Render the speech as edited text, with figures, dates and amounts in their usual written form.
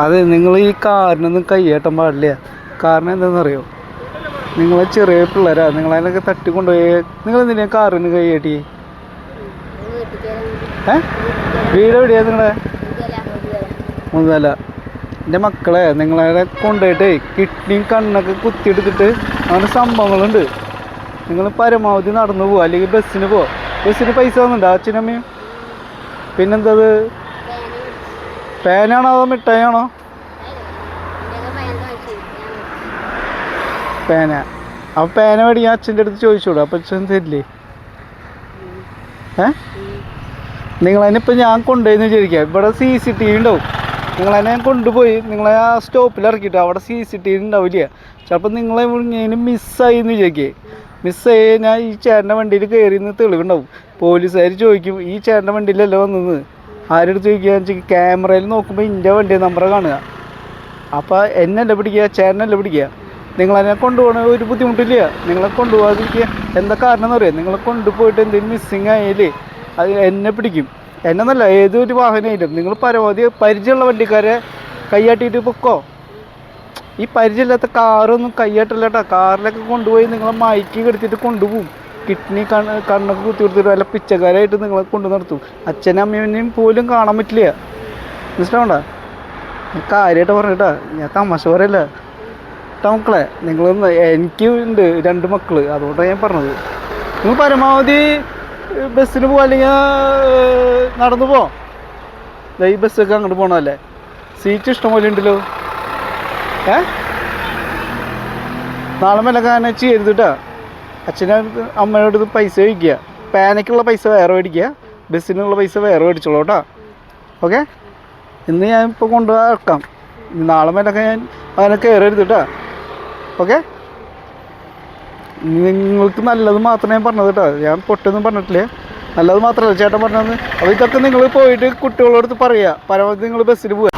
അതെ, നിങ്ങൾ ഈ കാറിനൊന്നും കൈയേട്ടാൻ പാടില്ല. കാരണം എന്താണെന്നറിയോ, നിങ്ങളെ ചെറിയ പിള്ളേരാ, നിങ്ങളതിനൊക്കെ തട്ടിക്കൊണ്ടുപോയി. നിങ്ങൾ എന്തിനാ കാറിന് കൈയേട്ടി? വീട് എവിടെയാ നിങ്ങളെ? മുതല. എൻ്റെ മക്കളെ, നിങ്ങളെ കൊണ്ടുപോയിട്ട് കിഡ്നിയും കണ്ണൊക്കെ കുത്തിയെടുത്തിട്ട് അങ്ങനെ സംഭവങ്ങളുണ്ട്. നിങ്ങൾ പരമാവധി നടന്നു പോവുക, അല്ലെങ്കിൽ ബസ്സിന് പോവുക. ബസ്സിന് പൈസ വന്നിട്ടുണ്ടോ അച്ഛനമ്മയും? പിന്നെന്തത്, പേനാണോ അതോ മിഠായിയാണോ? പേന. അപ്പോൾ പേന മേടിക്കാൻ അച്ഛൻ്റെ അടുത്ത് ചോദിച്ചോളൂ, അപ്പം അച്ഛൻ തരില്ലേ? നിങ്ങളതിനിപ്പോൾ ഞാൻ കൊണ്ടുപോയെന്ന് വിചാരിക്കുക, ഇവിടെ CCTV ഉണ്ടാവും. നിങ്ങളതിനെ ഞാൻ കൊണ്ടുപോയി നിങ്ങളെ ആ സ്റ്റോപ്പിൽ ഇറക്കിയിട്ട് അവിടെ CCTV ഉണ്ടാവില്ല. ചിലപ്പോൾ നിങ്ങളെ ഇങ്ങനെ മിസ്സായി എന്ന് വിചാരിക്കേ. മിസ്സായി കഴിഞ്ഞാൽ ഈ ചേട്ടൻ്റെ വണ്ടിയിൽ കയറി നിന്ന് തെളിവുണ്ടാവും. പോലീസുകാർ ചോദിക്കും, ഈ ചേട്ടൻ്റെ വണ്ടിയിലല്ല വന്നത്. ആരെടുത്ത് ചോദിക്കുകയെന്ന് വെച്ചാൽ ക്യാമറയിൽ നോക്കുമ്പോൾ എൻ്റെ വണ്ടി നമ്പർ കാണുക. അപ്പോൾ എന്നല്ല പിടിക്കുക, ചേട്ടനല്ല പിടിക്കുക. നിങ്ങളതിനെ കൊണ്ടുപോകണ ഒരു ബുദ്ധിമുട്ടില്ല. നിങ്ങളെ കൊണ്ടുപോകാതിരിക്കുക. എന്താ കാരണം എന്നറിയാം, നിങ്ങളെ കൊണ്ടുപോയിട്ട് എന്തെങ്കിലും മിസ്സിങ് ആയാലേ അത് എന്നെ പിടിക്കും. എന്നല്ല, ഏതൊരു വാഹനമായാലും നിങ്ങൾ പരമാവധി പരിചയമുള്ള വണ്ടിക്കാരെ കൈയാട്ടിയിട്ട് പൊക്കോ. ഈ പരിചയമില്ലാത്ത കാറൊന്നും കൈയാട്ടില്ല കേട്ടോ. കാറിലൊക്കെ കൊണ്ടുപോയി നിങ്ങളെ മയക്കി കെടുത്തിട്ട് കൊണ്ടുപോകും. കിഡ്നി കണ്ണൊക്കെ കുത്തി കൊടുത്തിട്ട് വല്ല പിച്ചക്കാരായിട്ട് നിങ്ങളെ കൊണ്ടു നിർത്തും. അച്ഛനും അമ്മേനെയും പോലും കാണാൻ പറ്റില്ല. മനസ്സിലാവണ്ട? കാര്യമായിട്ട് പറഞ്ഞിട്ടാ, ഞാൻ തമാശ പറയല്ല കേട്ടോ മക്കളെ. നിങ്ങളൊന്ന്, എനിക്ക് ഉണ്ട് 2 മക്കൾ, അതുകൊണ്ടാണ് ഞാൻ പറഞ്ഞത്. നിങ്ങൾ പരമാവധി ബസ്സിന് പോവാ, അല്ലെങ്കിൽ നടന്നു പോ. ഈ ബസ്സൊക്കെ അങ്ങോട്ട് പോകണമല്ലേ, സീറ്റ് ഇഷ്ടംപോലെ ഉണ്ടല്ലോ. നാളെ മെല്ലക്കാരനെ ചെയ്തിട്ടാ അച്ഛനെ അമ്മയോട് പൈസ മേടിക്കുക. പാനയ്ക്കുള്ള പൈസ വേറെ മേടിക്കുക, ബസ്സിനുള്ള പൈസ വേറെ മേടിച്ചോളൂ കേട്ടോ. ഓക്കെ, ഇന്ന് ഞാൻ ഇപ്പോൾ കൊണ്ടുപോകാം. നാളെ മേലൊക്കെ ഞാൻ അതിനെ കയറരുത് കേട്ടോ. ഓക്കെ, നിങ്ങൾക്ക് നല്ലത് മാത്രമേ ഞാൻ പറഞ്ഞത് കേട്ടോ. ഞാൻ പൊട്ടൊന്നും പറഞ്ഞിട്ടില്ല, നല്ലത് മാത്രമല്ല ചേട്ടൻ പറഞ്ഞത്. അപ്പോൾ ഇതൊക്കെ നിങ്ങൾ പോയിട്ട് കുട്ടികളോട് പറയുക, പരമാവധി നിങ്ങൾ ബസ്സിന് പോവുക.